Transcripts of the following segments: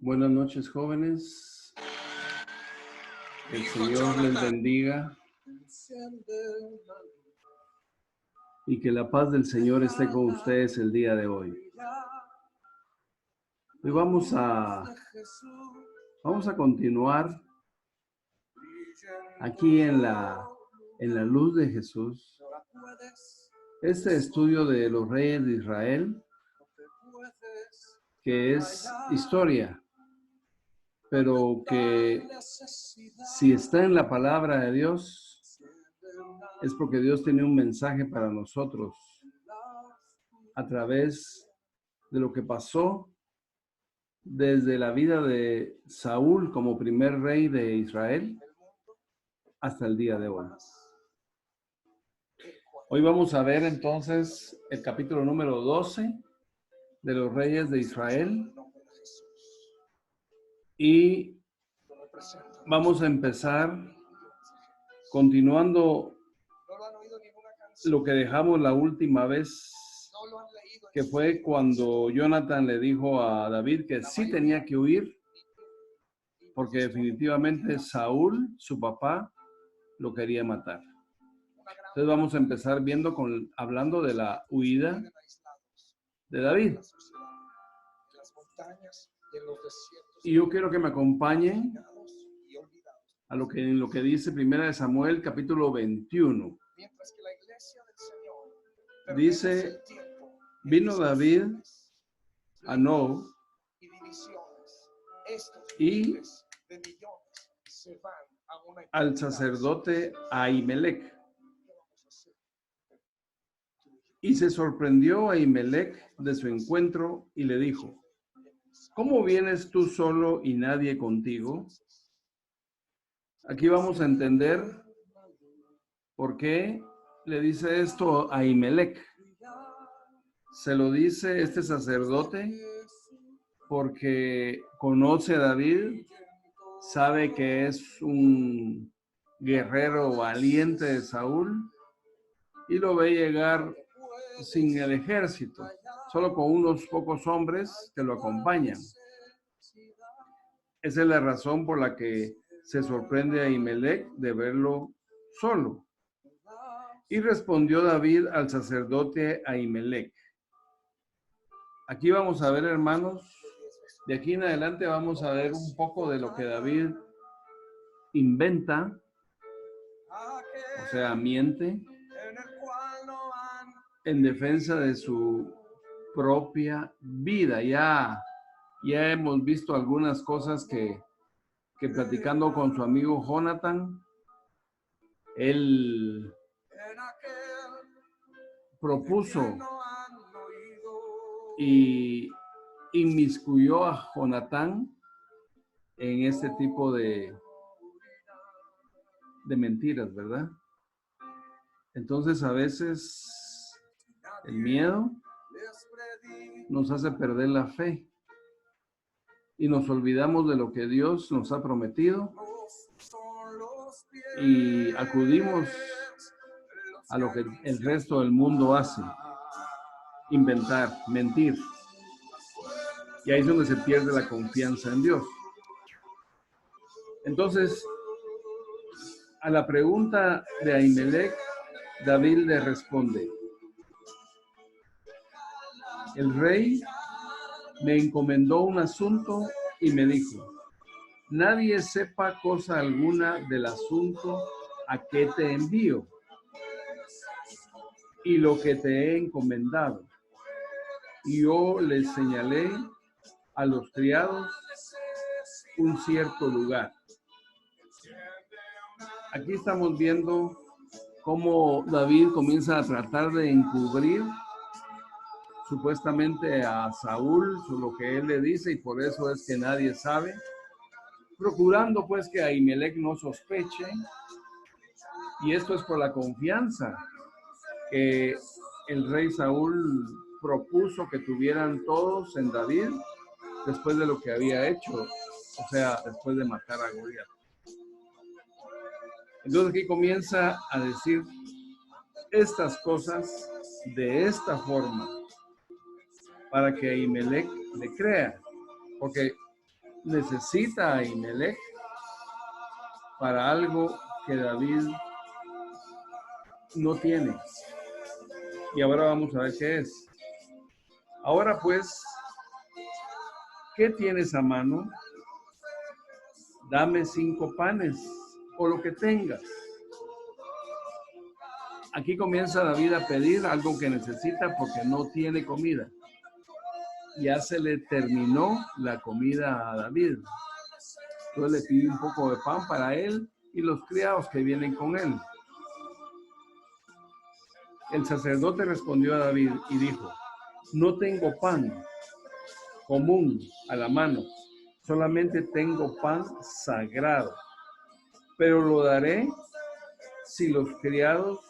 Buenas noches, jóvenes. Que el Señor les bendiga y que la paz del Señor esté con ustedes el día de hoy. Hoy vamos a continuar aquí en la luz de Jesús. Este estudio de los reyes de Israel, que es historia, pero que si está en la palabra de Dios, es porque Dios tiene un mensaje para nosotros a través de lo que pasó desde la vida de Saúl como primer rey de Israel hasta el día de hoy. Hoy vamos a ver entonces el capítulo número 12 de los reyes de Israel y vamos a empezar continuando lo que dejamos la última vez, que fue cuando Jonathan le dijo a David que sí tenía que huir, porque definitivamente Saúl, su papá, lo quería matar. Entonces vamos a empezar hablando de la huida de David. Y yo quiero que me acompañen a lo que dice 1 Samuel capítulo 21. Dice: vino David a Nob y al sacerdote Ahimelech. Y se sorprendió Ahimelech de su encuentro y le dijo: ¿cómo vienes tú solo y nadie contigo? Aquí vamos a entender por qué le dice esto a Ahimelech. Se lo dice este sacerdote porque conoce a David, sabe que es un guerrero valiente de Saúl y lo ve llegar sin el ejército, solo con unos pocos hombres que lo acompañan. Esa es la razón por la que se sorprende a Ahimelech de verlo solo. Y respondió David al sacerdote Ahimelech. Aquí vamos a ver, hermanos, de aquí en adelante vamos a ver un poco de lo que David inventa, o sea, miente, en defensa de su propia vida. Ya hemos visto algunas cosas que platicando con su amigo Jonathan, él propuso y inmiscuyó a Jonatán en este tipo de mentiras, ¿verdad? Entonces a veces el miedo nos hace perder la fe y nos olvidamos de lo que Dios nos ha prometido y acudimos a lo que el resto del mundo hace: inventar, mentir. Y ahí es donde se pierde la confianza en Dios. Entonces, a la pregunta de Ahimelech, David le responde: el rey me encomendó un asunto y me dijo: nadie sepa cosa alguna del asunto a que te envío y lo que te he encomendado. Y yo le señalé a los criados un cierto lugar. Aquí estamos viendo cómo David comienza a tratar de encubrir supuestamente a Saúl lo que él le dice, y por eso es que nadie sabe, procurando pues que Ahimelech no sospeche. Y esto es por la confianza que el rey Saúl propuso que tuvieran todos en David después de lo que había hecho, o sea, después de matar a Goliat. Entonces aquí comienza a decir estas cosas de esta forma para que Ahimelech le crea, porque necesita a Ahimelech para algo que David no tiene. Y ahora vamos a ver qué es. Ahora pues, ¿qué tienes a mano? Dame 5 panes o lo que tengas. Aquí comienza David a pedir algo que necesita porque no tiene comida. Ya se le terminó la comida a David. Entonces le pide un poco de pan para él y los criados que vienen con él. El sacerdote respondió a David y dijo: no tengo pan común a la mano, solamente tengo pan sagrado, pero lo daré si los criados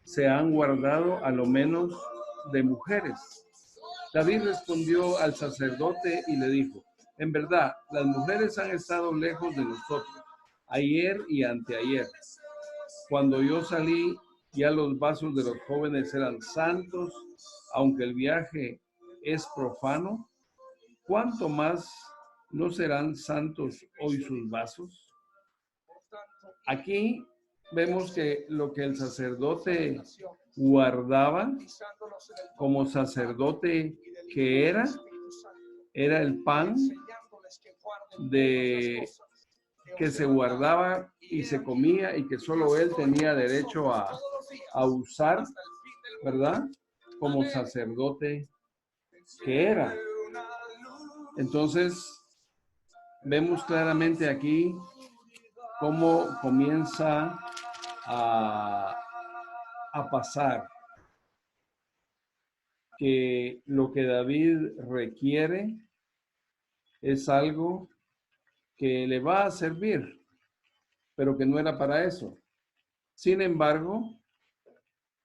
se han guardado a lo menos de mujeres. David respondió al sacerdote y le dijo: en verdad, las mujeres han estado lejos de nosotros, ayer y anteayer. Cuando yo salí, ya los vasos de los jóvenes eran santos, aunque el viaje es profano. ¿Cuánto más no serán santos hoy sus vasos? Aquí vemos que lo que el sacerdote guardaba como sacerdote que era el pan que se guardaba y se comía y que solo él tenía derecho a usar, ¿verdad? Como sacerdote que era. Entonces, vemos claramente aquí cómo comienza a pasar que lo que David requiere es algo que le va a servir, pero que no era para eso. Sin embargo,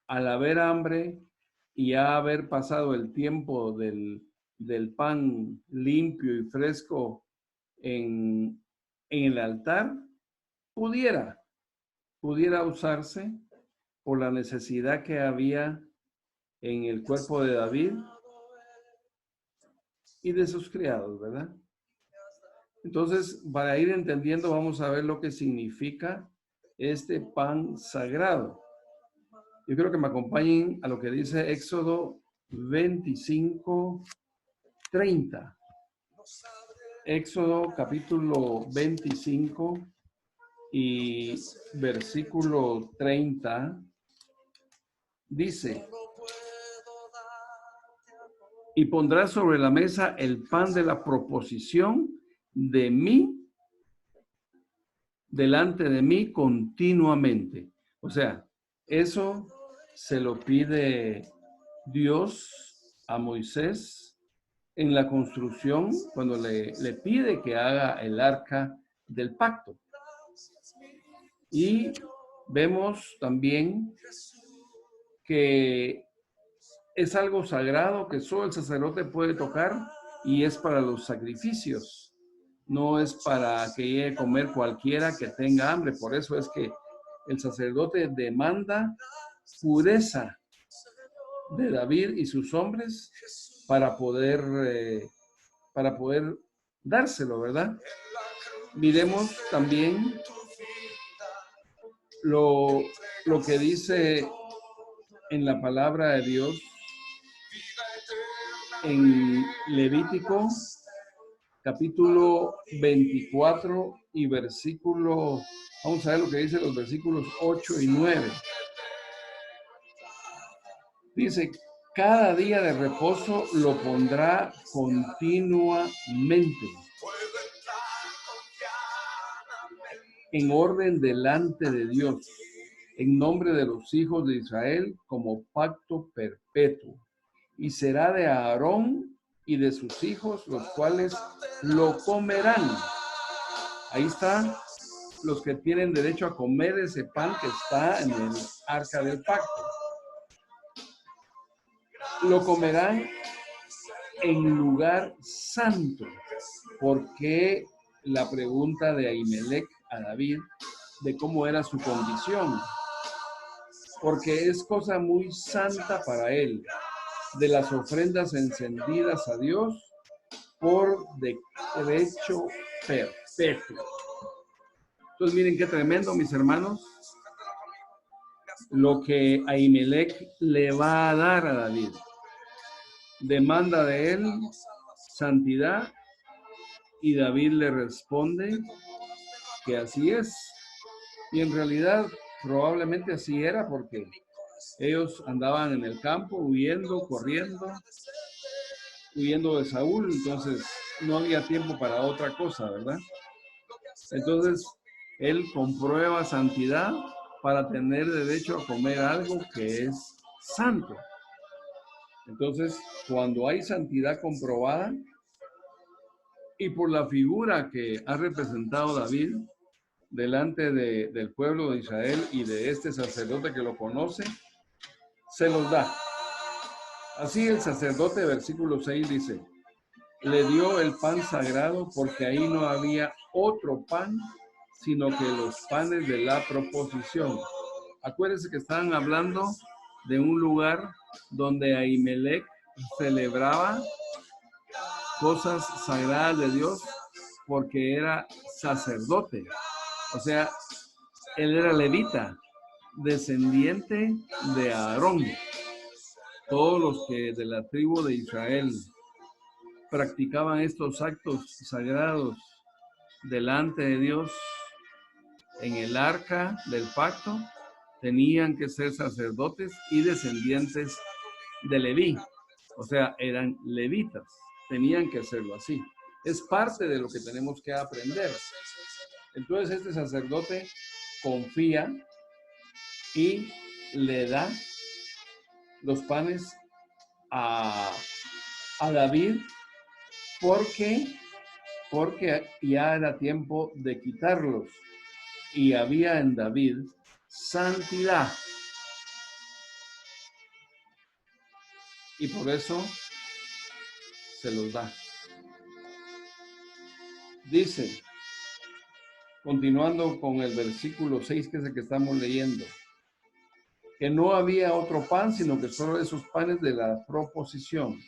al haber hambre y ya haber pasado el tiempo del pan limpio y fresco en el altar, pudiera usarse por la necesidad que había en el cuerpo de David y de sus criados, ¿verdad? Entonces, para ir entendiendo, vamos a ver lo que significa este pan sagrado. Yo quiero que me acompañen a lo que dice Éxodo 25:30. Éxodo capítulo 25 y versículo 30 dice: y pondrás sobre la mesa el pan de la proposición de mí, delante de mí continuamente. O sea, eso se lo pide Dios a Moisés en la construcción, cuando le pide que haga el arca del pacto. Y vemos también que es algo sagrado que solo el sacerdote puede tocar y es para los sacrificios. No es para que llegue a comer cualquiera que tenga hambre. Por eso es que el sacerdote demanda pureza de David y sus hombres para poder dárselo, ¿verdad? Miremos también lo que dice en la palabra de Dios en Levítico capítulo 24 y versículo, vamos a ver lo que dice los versículos 8 y 9. Dice: cada día de reposo lo pondrá continuamente en orden delante de Dios, en nombre de los hijos de Israel, como pacto perpetuo. Y será de Aarón y de sus hijos, los cuales lo comerán. Ahí están los que tienen derecho a comer ese pan que está en el arca del pacto. Lo comerán en lugar santo. Porque la pregunta de Ahimelech a David de cómo era su condición, porque es cosa muy santa para él. De las ofrendas encendidas a Dios por derecho perpetuo. Entonces miren qué tremendo, mis hermanos, lo que Ahimelech le va a dar a David. Demanda de él santidad y David le responde que así es. Y en realidad probablemente así era porque ellos andaban en el campo huyendo, corriendo, huyendo de Saúl, entonces no había tiempo para otra cosa, ¿verdad? Entonces él comprueba santidad para tener derecho a comer algo que es santo. Entonces, cuando hay santidad comprobada y por la figura que ha representado David delante del pueblo de Israel y de este sacerdote que lo conoce, se los da. Así el sacerdote, versículo 6 dice, le dio el pan sagrado porque ahí no había otro pan, sino que los panes de la proposición. Acuérdense que estaban hablando de un lugar donde Ahimelech celebraba cosas sagradas de Dios porque era sacerdote. O sea, él era levita, descendiente de Aarón. Todos los que de la tribu de Israel practicaban estos actos sagrados delante de Dios en el arca del pacto, tenían que ser sacerdotes y descendientes de Leví. O sea, eran levitas, tenían que hacerlo así. Es parte de lo que tenemos que aprender. Entonces este sacerdote confía y le da los panes a David porque ya era tiempo de quitarlos y había en David santidad. Y por eso se los da. Dice, continuando con el versículo 6, que es el que estamos leyendo, que no había otro pan, sino que solo esos panes de la proposición,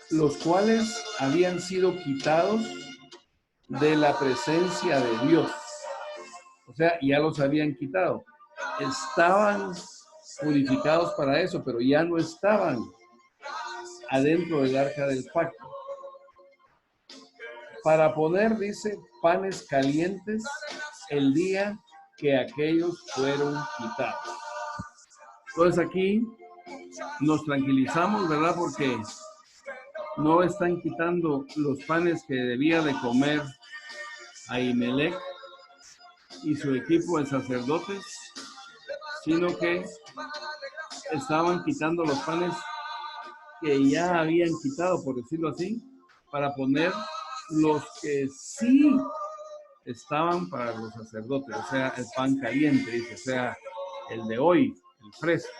los cuales habían sido quitados de la presencia de Dios. O sea, ya los habían quitado. Estaban purificados para eso, pero ya no estaban adentro del arca del pacto. Para poner, dice, panes calientes el día que aquellos fueron quitados. Entonces aquí nos tranquilizamos, ¿verdad? Porque no están quitando los panes que debía de comer Ahimelech y su equipo de sacerdotes, sino que estaban quitando los panes que ya habían quitado, por decirlo así, para poner los que sí estaban para los sacerdotes, o sea, el pan caliente, dice, o sea, el de hoy, el fresco.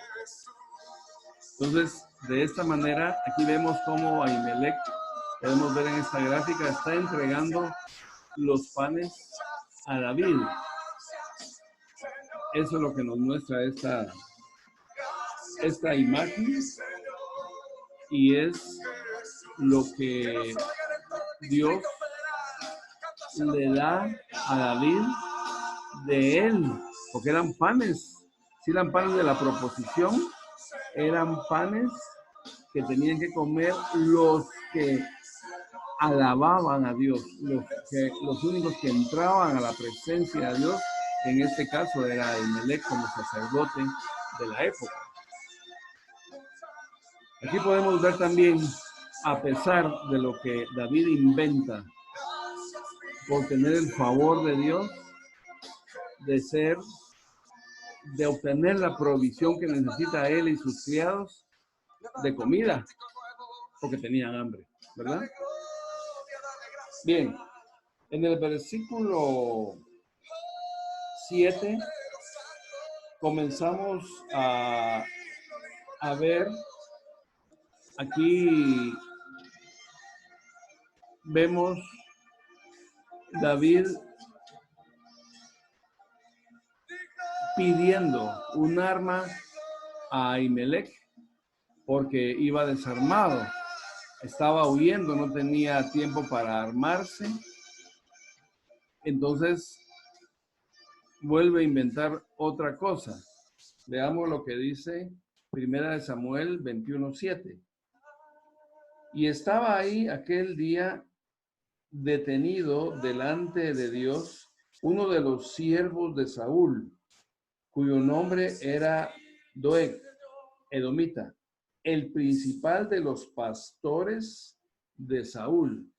Entonces, de esta manera, aquí vemos cómo Ahimelech, podemos ver en esta gráfica, está entregando los panes a David. Eso es lo que nos muestra esta imagen y es lo que Dios le da a David de él, porque eran panes, si eran panes de la proposición, eran panes que tenían que comer los que alababan a Dios, los únicos que entraban a la presencia de Dios, en este caso era Ahimelech como sacerdote de la época. Aquí podemos ver también, a pesar de lo que David inventa por tener el favor de Dios, de obtener la provisión que necesita él y sus criados de comida, porque tenían hambre, ¿verdad? Bien, en el versículo 7 comenzamos a ver, aquí vemos David pidiendo un arma a Ahimelech porque iba desarmado. estaba huyendo, no tenía tiempo para armarse. Entonces vuelve a inventar otra cosa. Veamos lo que dice 1 Samuel 21:7. Y estaba ahí aquel día detenido delante de Dios uno de los siervos de Saúl, cuyo nombre era Doeg, edomita, el principal de los pastores de Saúl.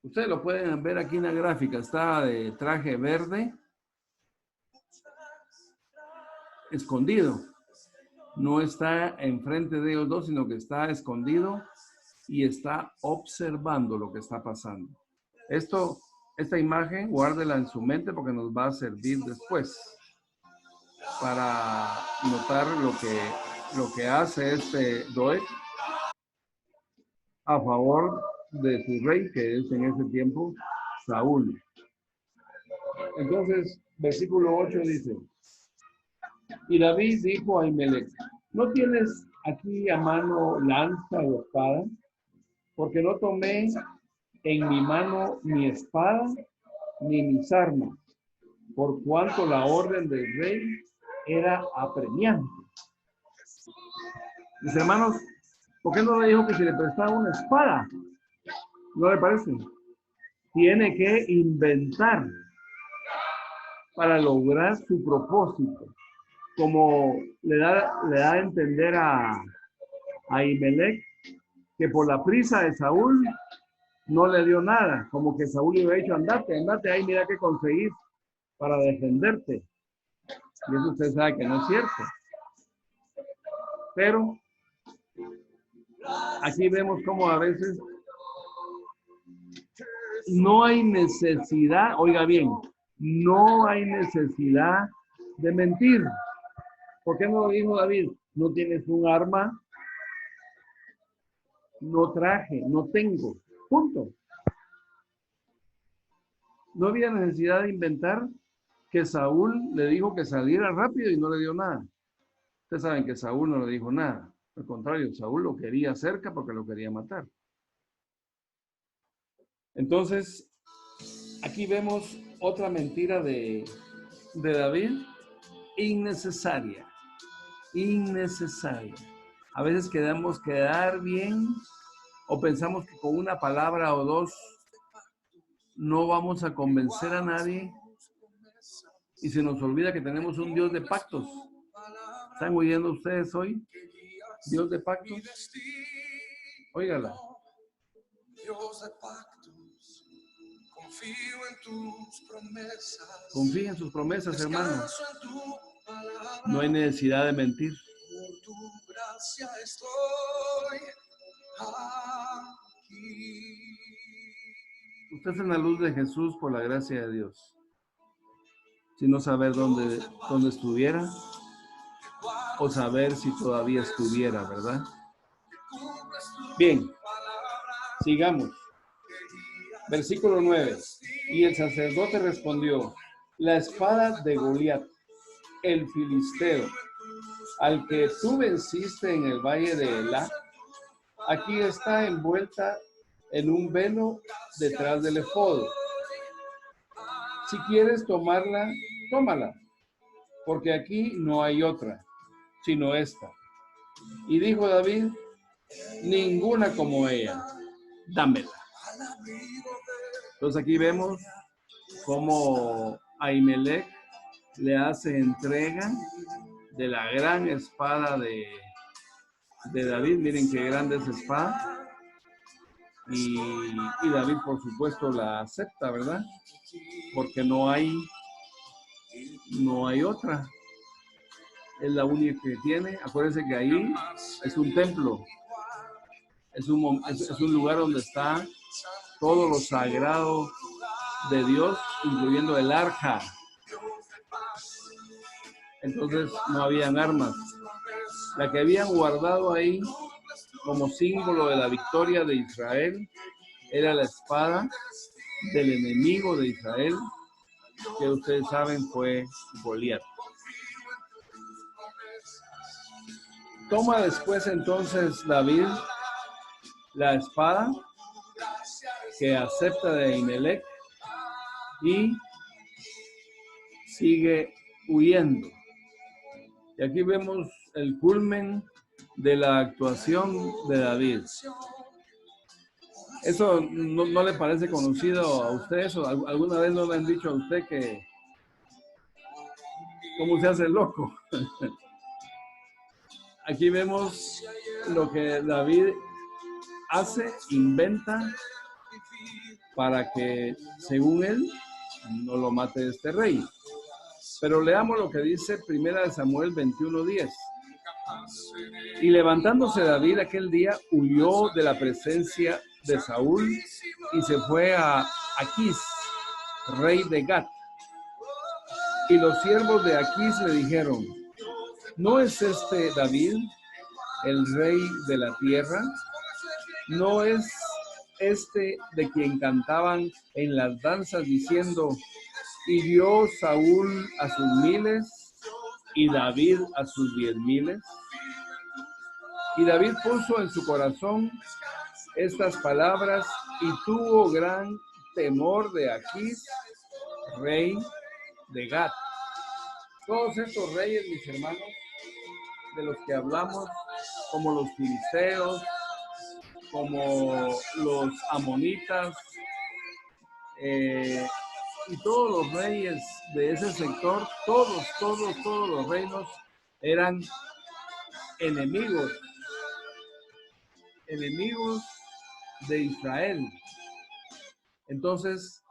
Ustedes lo pueden ver aquí en la gráfica, está de traje verde, escondido. No está enfrente de ellos dos, sino que está escondido y está observando lo que está pasando. Esta imagen, guárdela en su mente porque nos va a servir después para notar lo que hace este Doeg a favor de su rey, que es en ese tiempo Saúl. Entonces, versículo 8 dice, y David dijo a Ahimelech, ¿no tienes aquí a mano lanza o espada? Porque no tomé en mi mano mi espada ni mis armas, por cuanto la orden del rey era apremiante. Mis hermanos, ¿por qué no le dijo que se le prestaba una espada? ¿No le parece? Tiene que inventar para lograr su propósito. Como le da a entender a Ahimelech que por la prisa de Saúl no le dio nada, como que Saúl le había dicho, andate, ahí mira qué conseguís para defenderte. Y eso usted sabe que no es cierto. Pero aquí vemos cómo a veces no hay necesidad, oiga bien, no hay necesidad de mentir. ¿Por qué no lo dijo David? No tienes un arma, no traje, no tengo. Punto. No había necesidad de inventar que Saúl le dijo que saliera rápido y no le dio nada. Ustedes saben que Saúl no le dijo nada. Al contrario, Saúl lo quería cerca porque lo quería matar. Entonces, aquí vemos otra mentira de David, innecesaria. A veces queremos quedar bien o pensamos que con una palabra o dos no vamos a convencer a nadie y se nos olvida que tenemos un Dios de pactos. ¿Están oyendo ustedes hoy? Dios de pactos. Óigala. Dios de pactos, confío en tus promesas. Confía en sus promesas, hermano. No hay necesidad de mentir. Por tu gracia estoy aquí. Usted es en la luz de Jesús por la gracia de Dios. Si no saber dónde estuviera o saber si todavía estuviera, ¿verdad? Bien, sigamos. Versículo 9. Y el sacerdote respondió, la espada de Goliat, el filisteo, al que tú venciste en el valle de Elá, aquí está envuelta en un velo detrás del efodo. Si quieres tomarla, tómala, porque aquí no hay otra, sino esta. Y dijo David, ninguna como ella, dámela. Entonces aquí vemos cómo Ahimelech le hace entrega de la gran espada de David. Miren qué grande es espada. Y David, por supuesto, la acepta, ¿verdad? Porque no hay otra. Es la única que tiene. Acuérdense que ahí es un templo. Es un lugar donde está todo lo sagrado de Dios, incluyendo el arca. Entonces no habían armas. La que habían guardado ahí como símbolo de la victoria de Israel era la espada del enemigo de Israel, que ustedes saben fue Goliat. Toma después entonces David la espada que acepta de Ahimelech y sigue huyendo. Y aquí vemos el culmen de la actuación de David. ¿Eso no le parece conocido a usted? ¿Eso alguna vez no le han dicho a usted que cómo se hace loco? Aquí vemos lo que David hace, inventa para que, según él, no lo mate este rey. Pero leamos lo que dice 1 Samuel 21:10. Y levantándose David aquel día, huyó de la presencia de Saúl y se fue a Aquís, rey de Gat. Y los siervos de Aquís le dijeron: ¿no es este David el rey de la tierra? ¿No es este de quien cantaban en las danzas diciendo: hirió Saúl a sus 1000 y David a sus 10,000? Y David puso en su corazón estas palabras y tuvo gran temor de Aquís, rey de Gat. Todos estos reyes, mis hermanos, de los que hablamos, como los filisteos, como los amonitas, y todos los reyes de ese sector, todos los reinos eran enemigos de Israel. Entonces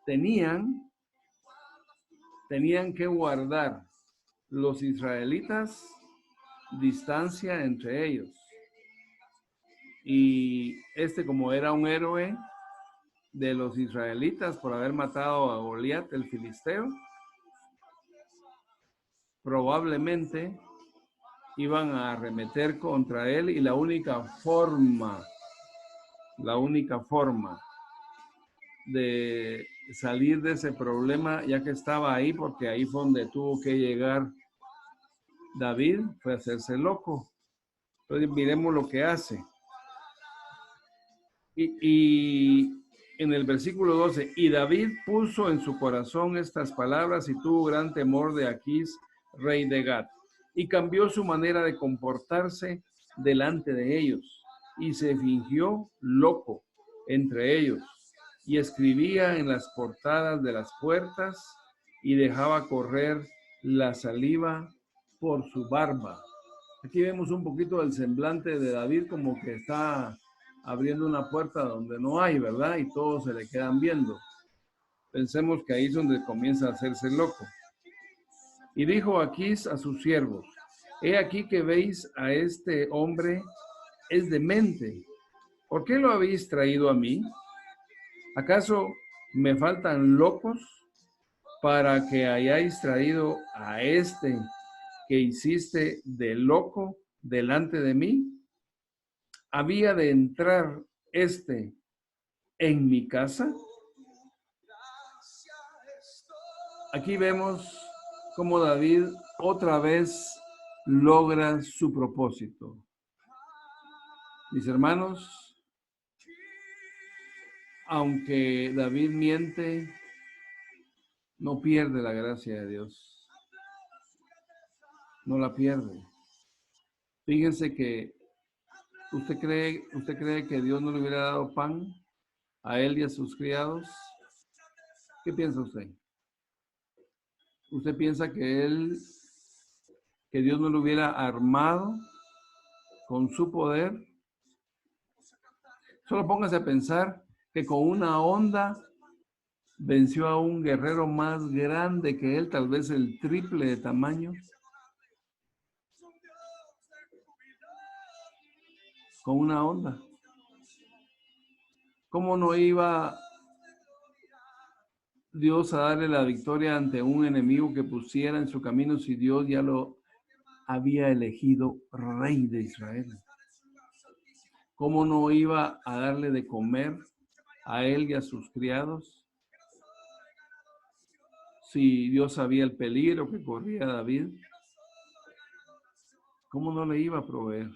tenían que guardar los israelitas distancia entre ellos. Y como era un héroe de los israelitas por haber matado a Goliat, el filisteo, probablemente iban a arremeter contra él, y la única forma de salir de ese problema, ya que estaba ahí, porque ahí fue donde tuvo que llegar David, fue hacerse loco. Entonces miremos lo que hace. Y en el versículo 12, y David puso en su corazón estas palabras y tuvo gran temor de Aquís, rey de Gat, y cambió su manera de comportarse delante de ellos, y se fingió loco entre ellos, y escribía en las portadas de las puertas, y dejaba correr la saliva por su barba. Aquí vemos un poquito del semblante de David, como que está abriendo una puerta donde no hay, ¿verdad? Y todos se le quedan viendo. Pensemos que ahí es donde comienza a hacerse loco. Y dijo Aquís a sus siervos: he aquí que veis a este hombre, es demente. ¿Por qué lo habéis traído a mí? ¿Acaso me faltan locos para que hayáis traído a este que hiciste de loco delante de mí? ¿Había de entrar en mi casa? Aquí vemos cómo David otra vez logra su propósito. Mis hermanos, aunque David miente, no pierde la gracia de Dios. No la pierde. Fíjense que ¿usted cree que Dios no le hubiera dado pan a él y a sus criados? ¿Qué piensa usted? ¿Usted piensa que Dios no lo hubiera armado con su poder? Solo póngase a pensar que con una onda venció a un guerrero más grande que él, tal vez el triple de tamaño. Con una onda. ¿Cómo no iba Dios a darle la victoria ante un enemigo que pusiera en su camino si Dios ya lo había elegido rey de Israel? ¿Cómo no iba a darle de comer a él y a sus criados si Dios sabía el peligro que corría David? ¿Cómo no le iba a proveer?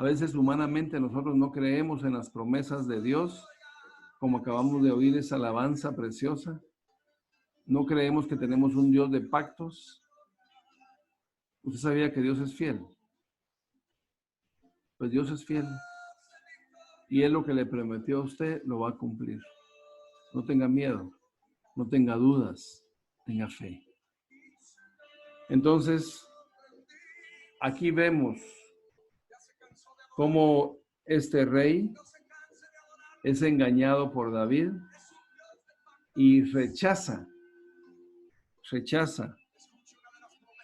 A veces humanamente nosotros no creemos en las promesas de Dios, como acabamos de oír esa alabanza preciosa. No creemos que tenemos un Dios de pactos. ¿Usted sabía que Dios es fiel? Pues Dios es fiel. Y Él lo que le prometió a usted lo va a cumplir. No tenga miedo, no tenga dudas, tenga fe. Entonces, aquí vemos cómo este rey es engañado por David y rechaza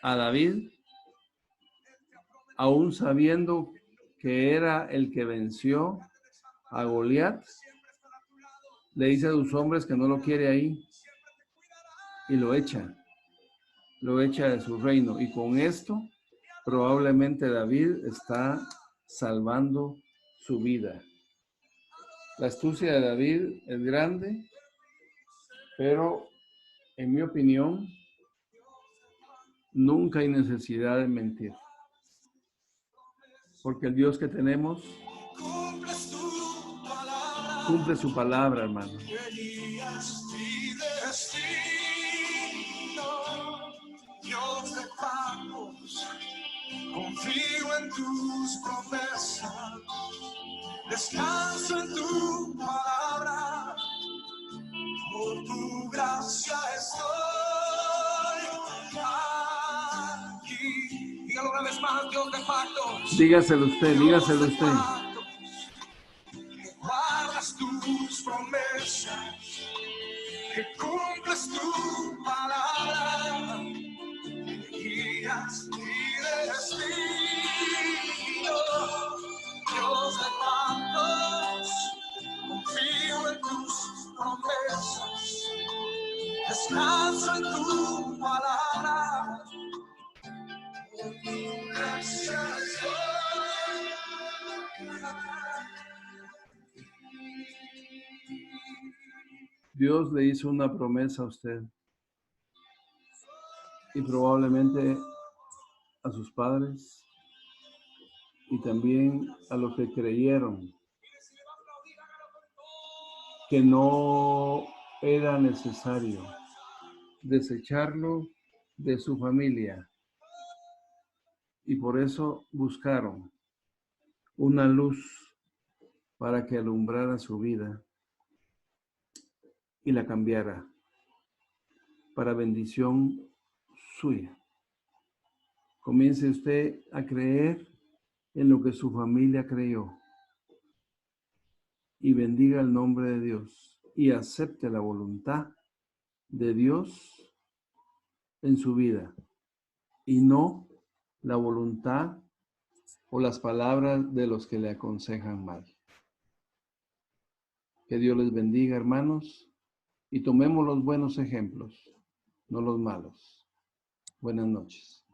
a David, aún sabiendo que era el que venció a Goliat. Le dice a sus hombres que no lo quiere ahí y lo echa de su reino. Y con esto, probablemente David está salvando su vida. La astucia de David es grande, pero en mi opinión, nunca hay necesidad de mentir. Porque el Dios que tenemos cumple su palabra, hermano. Dios de pactos, confío en tus promesas, descanso en tu palabra, por tu gracia estoy aquí. Dígalo una vez más, Dios de pactos. Dígaselo usted, dígaselo usted. Que guardas tus promesas, que cumples tu palabra, guías mi destino. Dios de pactos, confío en tus promesas, descanso en tu palabra, por tu gracia estoy. Dios le hizo una promesa a usted y probablemente a sus padres y también a los que creyeron que no era necesario desecharlo de su familia y por eso buscaron una luz para que alumbrara su vida y la cambiara para bendición suya. Comience usted a creer en lo que su familia creyó y bendiga el nombre de Dios y acepte la voluntad de Dios en su vida y no la voluntad o las palabras de los que le aconsejan mal. Que Dios les bendiga, hermanos, y tomemos los buenos ejemplos, no los malos. Buenas noches.